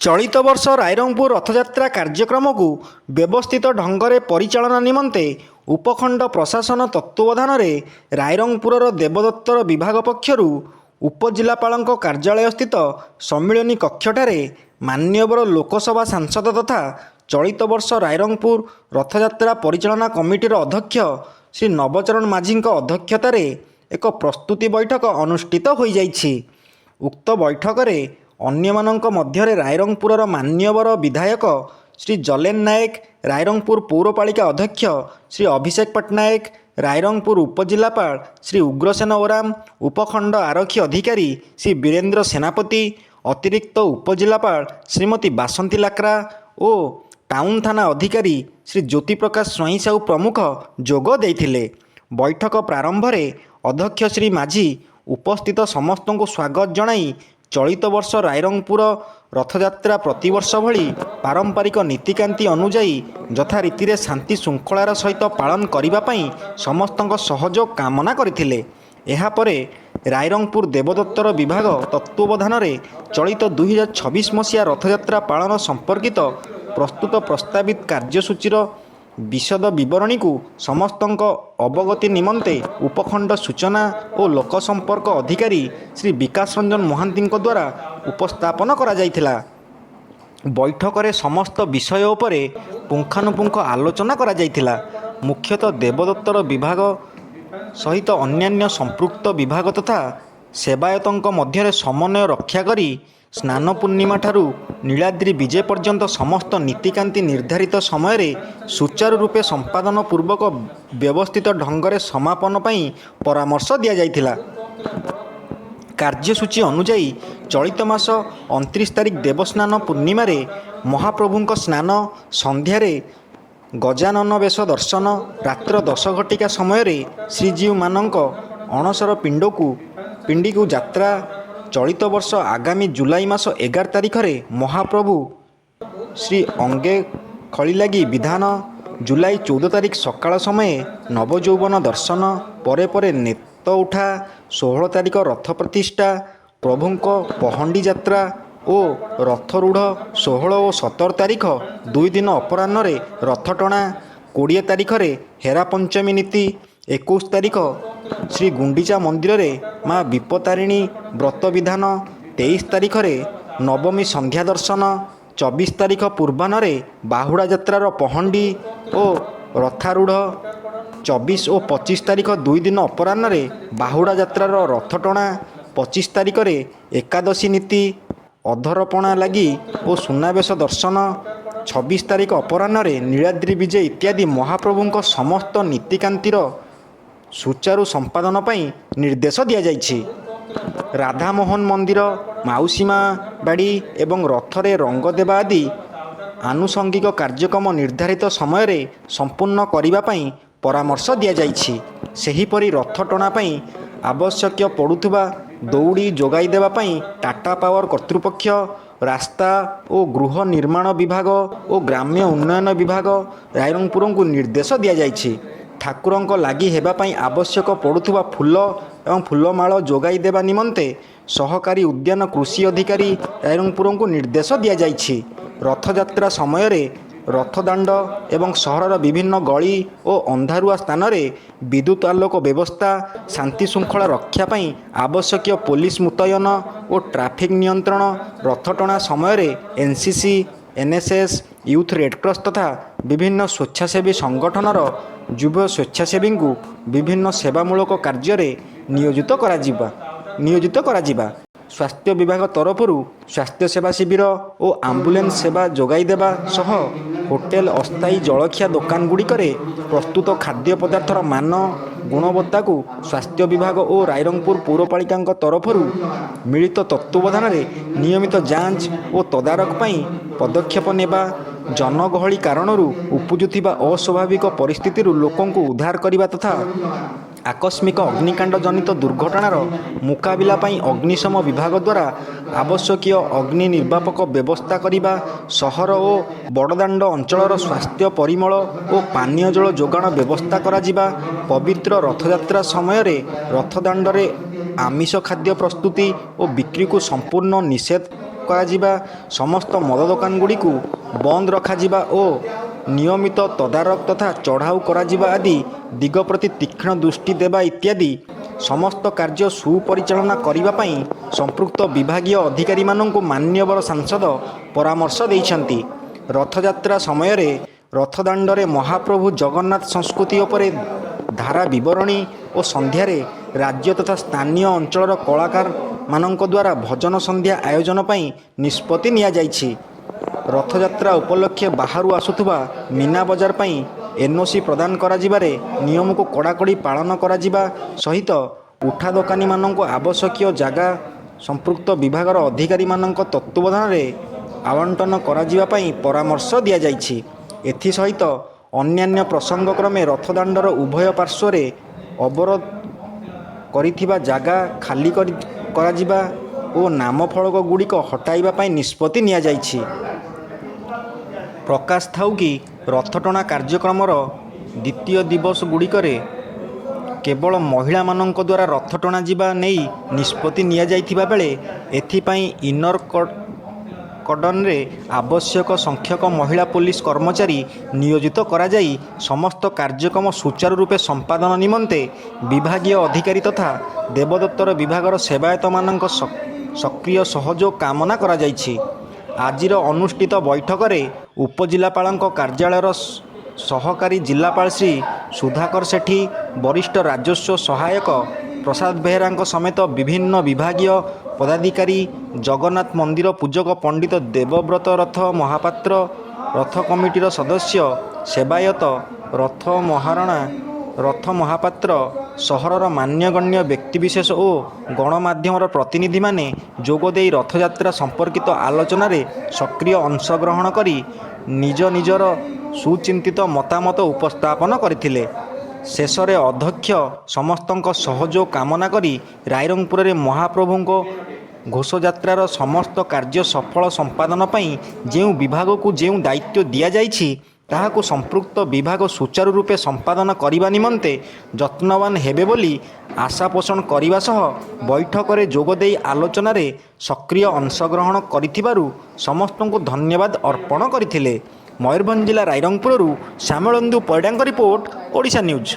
ଚଳିତ ବର୍ଷ ରାଇରଙ୍ଗପୁର ରଥଯାତ୍ରା କାର୍ଯ୍ୟକ୍ରମକୁ ବ୍ୟବସ୍ଥିତ ଢଙ୍ଗରେ ପରିଚାଳନା ନିମନ୍ତେ ଉପଖଣ୍ଡ ପ୍ରଶାସନ ତତ୍ତ୍ୱାବଧାନରେ ରାଇରଙ୍ଗପୁରର ଦେବଦତ୍ତର ବିଭାଗ ପକ୍ଷରୁ ଉପଜିଲ୍ଲାପାଳଙ୍କ କାର୍ଯ୍ୟାଳୟସ୍ଥିତ ସମ୍ମିଳନୀ କକ୍ଷଠାରେ ମାନ୍ୟବର ଲୋକସଭା ସାଂସଦ ତଥା ଚଳିତ ବର୍ଷ ରାଇରଙ୍ଗପୁର ରଥଯାତ୍ରା ପରିଚାଳନା କମିଟିର ଅଧ୍ୟକ୍ଷ ଶ୍ରୀ ନବଚରଣ ମାଝୀଙ୍କ ଅଧ୍ୟକ୍ଷତାରେ ଏକ ପ୍ରସ୍ତୁତି ବୈଠକ ଅନୁଷ୍ଠିତ ହୋଇଯାଇଛି। ଉକ୍ତ ବୈଠକରେ ଅନ୍ୟମାନଙ୍କ ମଧ୍ୟରେ ରାଇରଙ୍ଗପୁରର ମାନ୍ୟବର ବିଧାୟକ ଶ୍ରୀ ଜଲେନ ନାୟକ, ରାଇରଙ୍ଗପୁର ପୌରପାଳିକା ଅଧ୍ୟକ୍ଷ ଶ୍ରୀ ଅଭିଷେକ ପଟ୍ଟନାୟକ, ରାଇରଙ୍ଗପୁର ଉପଜିଲ୍ଲାପାଳ ଶ୍ରୀ ଉଗ୍ରସେନ ଓରାମ, ଉପଖଣ୍ଡ ଆରକ୍ଷୀ ଅଧିକାରୀ ଶ୍ରୀ ବୀରେନ୍ଦ୍ର ସେନାପତି, ଅତିରିକ୍ତ ଉପଜିଲ୍ଲାପାଳ ଶ୍ରୀମତୀ ବାସନ୍ତୀ ଲାକ୍ରା ଓ ଟାଉନ ଥାନା ଅଧିକାରୀ ଶ୍ରୀ ଜ୍ୟୋତିପ୍ରକାଶ ସ୍ୱାଇଁ ସାହୁ ପ୍ରମୁଖ ଯୋଗ ଦେଇଥିଲେ। ବୈଠକ ପ୍ରାରମ୍ଭରେ ଅଧ୍ୟକ୍ଷ ଶ୍ରୀ ମାଝୀ ଉପସ୍ଥିତ ସମସ୍ତଙ୍କୁ ସ୍ୱାଗତ ଜଣାଇ ଚଳିତ ବର୍ଷ ରାଇରଙ୍ଗପୁର ରଥଯାତ୍ରା ପ୍ରତିବର୍ଷ ଭଳି ପାରମ୍ପରିକ ନୀତିକାନ୍ତି ଅନୁଯାୟୀ ଯଥାରୀତିରେ ଶାନ୍ତି ଶୃଙ୍ଖଳାର ସହିତ ପାଳନ କରିବା ପାଇଁ ସମସ୍ତଙ୍କ ସହଯୋଗ କାମନା କରିଥିଲେ। ଏହାପରେ ରାଇରଙ୍ଗପୁର ଦେବଦତ୍ତର ବିଭାଗ ତତ୍ତ୍ୱାବଧାନରେ ଚଳିତ 2026 ମସିହା ରଥଯାତ୍ରା ପାଳନ ସମ୍ପର୍କିତ ପ୍ରସ୍ତୁତ ପ୍ରସ୍ତାବିତ କାର୍ଯ୍ୟସୂଚୀର ବିଶଦ ବିବରଣୀକୁ ସମସ୍ତଙ୍କ ଅବଗତି ନିମନ୍ତେ ଉପଖଣ୍ଡ ସୂଚନା ଓ ଲୋକସମ୍ପର୍କ ଅଧିକାରୀ ଶ୍ରୀ ବିକାଶ ରଞ୍ଜନ ମହାନ୍ତିଙ୍କ ଦ୍ୱାରା ଉପସ୍ଥାପନ କରାଯାଇଥିଲା। ବୈଠକରେ ସମସ୍ତ ବିଷୟ ଉପରେ ପୁଙ୍ଖାନୁପୁଙ୍ଖ ଆଲୋଚନା କରାଯାଇଥିଲା। ମୁଖ୍ୟତଃ ଦେବଦତ୍ତର ବିଭାଗ ସହିତ ଅନ୍ୟାନ୍ୟ ସମ୍ପୃକ୍ତ ବିଭାଗ ତଥା ସେବାୟତଙ୍କ ମଧ୍ୟରେ ସମନ୍ୱୟ ରକ୍ଷା କରି ସ୍ନାନ ପୂର୍ଣ୍ଣିମା ଠାରୁ ନୀଳାଦ୍ରି ବିଜେ ପର୍ଯ୍ୟନ୍ତ ସମସ୍ତ ନୀତିକାନ୍ତି ନିର୍ଦ୍ଧାରିତ ସମୟରେ ସୁଚାରୁ ରୂପେ ସମ୍ପାଦନ ପୂର୍ବକ ବ୍ୟବସ୍ଥିତ ଢଙ୍ଗରେ ସମାପନ ପାଇଁ ପରାମର୍ଶ ଦିଆଯାଇଥିଲା। କାର୍ଯ୍ୟସୂଚୀ ଅନୁଯାୟୀ ଚଳିତ ମାସ 29 ତାରିଖ ଦେବସ୍ନାନ ପୂର୍ଣ୍ଣିମାରେ ମହାପ୍ରଭୁଙ୍କ ସ୍ନାନ, ସନ୍ଧ୍ୟାରେ ଗଜାନନ ବେଶ ଦର୍ଶନ, ରାତ୍ର 10 ଘଟିକା ସମୟରେ ଶ୍ରୀଜୀଉମାନଙ୍କ ଅଣସର ପିଣ୍ଡିକୁ ଯାତ୍ରା। ଚଳିତ ବର୍ଷ ଆଗାମୀ ଜୁଲାଇ ମାସ 11 ତାରିଖରେ ମହାପ୍ରଭୁ ଶ୍ରୀ ଅଙ୍ଗେ ଖଳି ଲାଗି ବିଧାନ, ଜୁଲାଇ 14 ତାରିଖ ସକାଳ ସମୟେ ନବଯୌବନ ଦର୍ଶନ, ପରେ ନେତ ଉଠା, 16 ତାରିଖ ରଥ ପ୍ରତିଷ୍ଠା, ପ୍ରଭୁଙ୍କ ପହଣ୍ଡି ଯାତ୍ରା ଓ ରଥରୂଢ଼, 16 ଓ 17 ତାରିଖ 2 ଦିନ ଅପରାହ୍ନରେ ରଥଟଣା, 20 ତାରିଖରେ ହେରା ପଞ୍ଚମୀ ନୀତି, 21 ତାରିଖ ଶ୍ରୀ ଗୁଣ୍ଡିଚା ମନ୍ଦିରରେ ମା ବିପତାରିଣୀ ବ୍ରତ ବିଧାନ, 23 ତାରିଖରେ ନବମୀ ସନ୍ଧ୍ୟା ଦର୍ଶନ, 24 ତାରିଖ ପୂର୍ବାହ୍ନରେ ବାହୁଡ଼ା ଯାତ୍ରାର ପହଣ୍ଡି ଓ ରଥାରୂଢ଼, 24 ଓ 25 ତାରିଖ 2 ଦିନ ଅପରାହ୍ନରେ ବାହୁଡ଼ା ଯାତ୍ରାର ରଥଟଣା, 25 ତାରିଖରେ ଏକାଦଶୀ ନୀତି, ଅଧରପଣା ଲାଗି ଓ ସୁନାବେଶ ଦର୍ଶନ, 26 ତାରିଖ ଅପରାହ୍ନରେ ନୀଳାଦ୍ରି ବିଜେ ଇତ୍ୟାଦି ମହାପ୍ରଭୁଙ୍କ ସମସ୍ତ ନୀତିକାନ୍ତିର ସୁଚାରୁ ସମ୍ପାଦନ ପାଇଁ ନିର୍ଦ୍ଦେଶ ଦିଆଯାଇଛି। ରାଧାମୋହନ ମନ୍ଦିର, ମାଉସୀମା ବାଡ଼ି ଏବଂ ରଥରେ ରଙ୍ଗ ଦେବା ଆଦି ଆନୁଷଙ୍ଗିକ କାର୍ଯ୍ୟକ୍ରମ ନିର୍ଦ୍ଧାରିତ ସମୟରେ ସମ୍ପୂର୍ଣ୍ଣ କରିବା ପାଇଁ ପରାମର୍ଶ ଦିଆଯାଇଛି। ସେହିପରି ରଥ ଟଣା ପାଇଁ ଆବଶ୍ୟକ ପଡ଼ୁଥିବା ଦଉଡ଼ି ଯୋଗାଇ ଦେବା ପାଇଁ ଟାଟା ପାୱାର କର୍ତ୍ତୃପକ୍ଷ, ରାସ୍ତା ଓ ଗୃହ ନିର୍ମାଣ ବିଭାଗ ଓ ଗ୍ରାମ୍ୟ ଉନ୍ନୟନ ବିଭାଗ ରାଇରଙ୍ଗପୁରଙ୍କୁ ନିର୍ଦ୍ଦେଶ ଦିଆଯାଇଛି। ଠାକୁରଙ୍କ ଲାଗି ହେବା ପାଇଁ ଆବଶ୍ୟକ ପଡ଼ୁଥିବା ଫୁଲ ଏବଂ ଫୁଲମାଳ ଯୋଗାଇ ଦେବା ନିମନ୍ତେ ସହକାରୀ ଉଦ୍ୟାନ କୃଷି ଅଧିକାରୀ ରାଇରଙ୍ଗପୁରଙ୍କୁ ନିର୍ଦ୍ଦେଶ ଦିଆଯାଇଛି। ରଥଯାତ୍ରା ସମୟରେ ରଥଦାଣ୍ଡ ଏବଂ ସହରର ବିଭିନ୍ନ ଗଳି ଓ ଅନ୍ଧାରୁଆ ସ୍ଥାନରେ ବିଦ୍ୟୁତ୍ ଆଲୋକ ବ୍ୟବସ୍ଥା, ଶାନ୍ତି ଶୃଙ୍ଖଳା ରକ୍ଷା ପାଇଁ ଆବଶ୍ୟକୀୟ ପୋଲିସ ମୁତୟନ ଓ ଟ୍ରାଫିକ୍ ନିୟନ୍ତ୍ରଣ, ରଥଟଣା ସମୟରେ ଏନ୍ସିସି, ଏନ୍ଏସ୍ଏସ୍, ୟୁଥ୍ ରେଡ୍କ୍ରସ୍ ତଥା ବିଭିନ୍ନ ସ୍ୱେଚ୍ଛାସେବୀ ସଂଗଠନର ଯୁବ ସ୍ୱେଚ୍ଛାସେବୀଙ୍କୁ ବିଭିନ୍ନ ସେବାମୂଳକ କାର୍ଯ୍ୟରେ ନିୟୋଜିତ କରାଯିବା। ସ୍ୱାସ୍ଥ୍ୟ ବିଭାଗ ତରଫରୁ ସ୍ୱାସ୍ଥ୍ୟସେବା ଶିବିର ଓ ଆମ୍ବୁଲାନ୍ସ ସେବା ଯୋଗାଇ ଦେବା ସହ ହୋଟେଲ, ଅସ୍ଥାୟୀ ଜଳଖିଆ ଦୋକାନଗୁଡ଼ିକରେ ପ୍ରସ୍ତୁତ ଖାଦ୍ୟ ପଦାର୍ଥର ମାନ, ଗୁଣବତ୍ତାକୁ ସ୍ୱାସ୍ଥ୍ୟ ବିଭାଗ ଓ ରାଇରଙ୍ଗପୁର ପୌରପାଳିକାଙ୍କ ତରଫରୁ ମିଳିତ ତତ୍ତ୍ୱାବଧାନରେ ନିୟମିତ ଯାଞ୍ଚ ଓ ତଦାରଖ ପାଇଁ ପଦକ୍ଷେପ ନେବା, ଜନଗହଳି କାରଣରୁ ଉପୁଜୁଥିବା ଅସ୍ୱାଭାବିକ ପରିସ୍ଥିତିରୁ ଲୋକଙ୍କୁ ଉଦ୍ଧାର କରିବା ତଥା ଆକସ୍ମିକ ଅଗ୍ନିକାଣ୍ଡ ଜନିତ ଦୁର୍ଘଟଣାର ମୁକାବିଲା ପାଇଁ ଅଗ୍ନିଶମ ବିଭାଗ ଦ୍ୱାରା ଆବଶ୍ୟକୀୟ ଅଗ୍ନି ନିର୍ବାପକ ବ୍ୟବସ୍ଥା କରିବା, ସହର ଓ ବଡ଼ଦାଣ୍ଡ ଅଞ୍ଚଳର ସ୍ୱାସ୍ଥ୍ୟ, ପରିମଳ ଓ ପାନୀୟ ଜଳ ଯୋଗାଣ ବ୍ୟବସ୍ଥା କରାଯିବା, ପବିତ୍ର ରଥଯାତ୍ରା ସମୟରେ ରଥଦାଣ୍ଡରେ ଆମିଷ ଖାଦ୍ୟ ପ୍ରସ୍ତୁତି ଓ ବିକ୍ରିକୁ ସମ୍ପୂର୍ଣ୍ଣ ନିଷେଧ କରାଯିବା, ସମସ୍ତ ମଦ ଦୋକାନଗୁଡ଼ିକୁ ବନ୍ଦ ରଖାଯିବା ଓ ନିୟମିତ ତଦାରଖ ତଥା ଚଢ଼ାଉ କରାଯିବା ଆଦି ଦିଗ ପ୍ରତି ତୀକ୍ଷ୍ଣ ଦୃଷ୍ଟି ଦେବା ଇତ୍ୟାଦି ସମସ୍ତ କାର୍ଯ୍ୟ ସୁପରିଚାଳନା କରିବା ପାଇଁ ସମ୍ପୃକ୍ତ ବିଭାଗୀୟ ଅଧିକାରୀମାନଙ୍କୁ ମାନ୍ୟବର ସାଂସଦ ପରାମର୍ଶ ଦେଇଛନ୍ତି। ରଥଯାତ୍ରା ସମୟରେ ରଥଦାଣ୍ଡରେ ମହାପ୍ରଭୁ ଜଗନ୍ନାଥ ସଂସ୍କୃତି ଉପରେ ଧାରା ବିବରଣୀ ଓ ସନ୍ଧ୍ୟାରେ ରାଜ୍ୟ ତଥା ସ୍ଥାନୀୟ ଅଞ୍ଚଳର କଳାକାରମାନଙ୍କ ଦ୍ୱାରା ଭଜନ ସନ୍ଧ୍ୟା ଆୟୋଜନ ପାଇଁ ନିଷ୍ପତ୍ତି ନିଆଯାଇଛି। ରଥଯାତ୍ରା ଉପଲକ୍ଷେ ବାହାରୁ ଆସୁଥିବା ମୀନା ବଜାର ପାଇଁ ଏନ୍ଓସି ପ୍ରଦାନ କରାଯିବାରେ ନିୟମକୁ କଡ଼ାକଡ଼ି ପାଳନ କରାଯିବା ସହିତ ଉଠା ଦୋକାନୀମାନଙ୍କୁ ଆବଶ୍ୟକୀୟ ଜାଗା ସମ୍ପୃକ୍ତ ବିଭାଗର ଅଧିକାରୀମାନଙ୍କ ତତ୍ତ୍ୱାବଧାନରେ ଆବଣ୍ଟନ କରାଯିବା ପାଇଁ ପରାମର୍ଶ ଦିଆଯାଇଛି। ଏଥିସହିତ ଅନ୍ୟାନ୍ୟ ପ୍ରସଙ୍ଗକ୍ରମେ ରଥଦାଣ୍ଡର ଉଭୟ ପାର୍ଶ୍ୱରେ ଅବରୋଧ କରିଥିବା ଜାଗା ଖାଲି କରାଯିବା ଓ ନାମଫଳକଗୁଡ଼ିକ ହଟାଇବା ପାଇଁ ନିଷ୍ପତ୍ତି ନିଆଯାଇଛି। ପ୍ରକାଶ ଥାଉକି ରଥଟଣା କାର୍ଯ୍ୟକ୍ରମର ଦ୍ୱିତୀୟ ଦିବସଗୁଡ଼ିକରେ କେବଳ ମହିଳାମାନଙ୍କ ଦ୍ୱାରା ରଥ ଟଣାଯିବା ନେଇ ନିଷ୍ପତ୍ତି ନିଆଯାଇଥିବା ବେଳେ ଏଥିପାଇଁ ଇନର କର୍ଡନରେ ଆବଶ୍ୟକ ସଂଖ୍ୟକ ମହିଳା ପୋଲିସ କର୍ମଚାରୀ ନିୟୋଜିତ କରାଯାଇ ସମସ୍ତ କାର୍ଯ୍ୟକ୍ରମ ସୁଚାରୁ ରୂପେ ସମ୍ପାଦନ ନିମନ୍ତେ ବିଭାଗୀୟ ଅଧିକାରୀ ତଥା ଦେବଦତ୍ତର ବିଭାଗର ସେବାୟତମାନଙ୍କ ସକ୍ରିୟ ସହଯୋଗ କାମନା କରାଯାଇଛି। ଆଜିର ଅନୁଷ୍ଠିତ ବୈଠକରେ ଉପଜିଲ୍ଲାପାଳଙ୍କ କାର୍ଯ୍ୟାଳୟର ସହକାରୀ ଜିଲ୍ଲାପାଳ ଶ୍ରୀ ସୁଧାକର ସେଠୀ, ବରିଷ୍ଠ ରାଜସ୍ୱ ସହାୟକ ପ୍ରସାଦ ବେହେରାଙ୍କ ସମେତ ବିଭିନ୍ନ ବିଭାଗୀୟ ପଦାଧିକାରୀ, ଜଗନ୍ନାଥ ମନ୍ଦିର ପୂଜକ ପଣ୍ଡିତ ଦେବବ୍ରତ ରଥ ମହାପାତ୍ର, ରଥ କମିଟିର ସଦସ୍ୟ, ସେବାୟତ, ରଥ ମହାରଣା, ରଥ ମହାପାତ୍ର, ସହରର ମାନ୍ୟଗଣ୍ୟ ବ୍ୟକ୍ତିବିଶେଷ ଓ ଗଣମାଧ୍ୟମର ପ୍ରତିନିଧିମାନେ ଯୋଗଦେଇ ରଥଯାତ୍ରା ସମ୍ପର୍କିତ ଆଲୋଚନାରେ ସକ୍ରିୟ ଅଂଶଗ୍ରହଣ କରି ନିଜ ନିଜର ସୁଚିନ୍ତିତ ମତାମତ ଉପସ୍ଥାପନ କରିଥିଲେ। ଶେଷରେ ଅଧ୍ୟକ୍ଷ ସମସ୍ତଙ୍କ ସହଯୋଗ କାମନା କରି ରାଇରଙ୍ଗପୁରରେ ମହାପ୍ରଭୁଙ୍କ ଘୋଷଯାତ୍ରାର ସମସ୍ତ କାର୍ଯ୍ୟ ସଫଳ ସମ୍ପାଦନ ପାଇଁ ଯେଉଁ ବିଭାଗକୁ ଯେଉଁ ଦାୟିତ୍ୱ ଦିଆଯାଇଛି ତାହାକୁ ସମ୍ପୃକ୍ତ ବିଭାଗ ସୁଚାରୁ ରୂପେ ସମ୍ପାଦନ କରିବା ନିମନ୍ତେ ଯତ୍ନବାନ ହେବେ ବୋଲି ଆଶା ପୋଷଣ କରିବା ସହ ବୈଠକରେ ଯୋଗଦେଇ ଆଲୋଚନାରେ ସକ୍ରିୟ ଅଂଶଗ୍ରହଣ କରିଥିବାରୁ ସମସ୍ତଙ୍କୁ ଧନ୍ୟବାଦ ଅର୍ପଣ କରିଥିଲେ। ମୟୂରଭଞ୍ଜ ଜିଲ୍ଲା ରାଇରଙ୍ଗପୁରରୁ ଶ୍ୟାମଳେନ୍ଦୁ ପରିଡ଼ାଙ୍କ ରିପୋର୍ଟ, ଓଡ଼ିଶା ନ୍ୟୁଜ୍।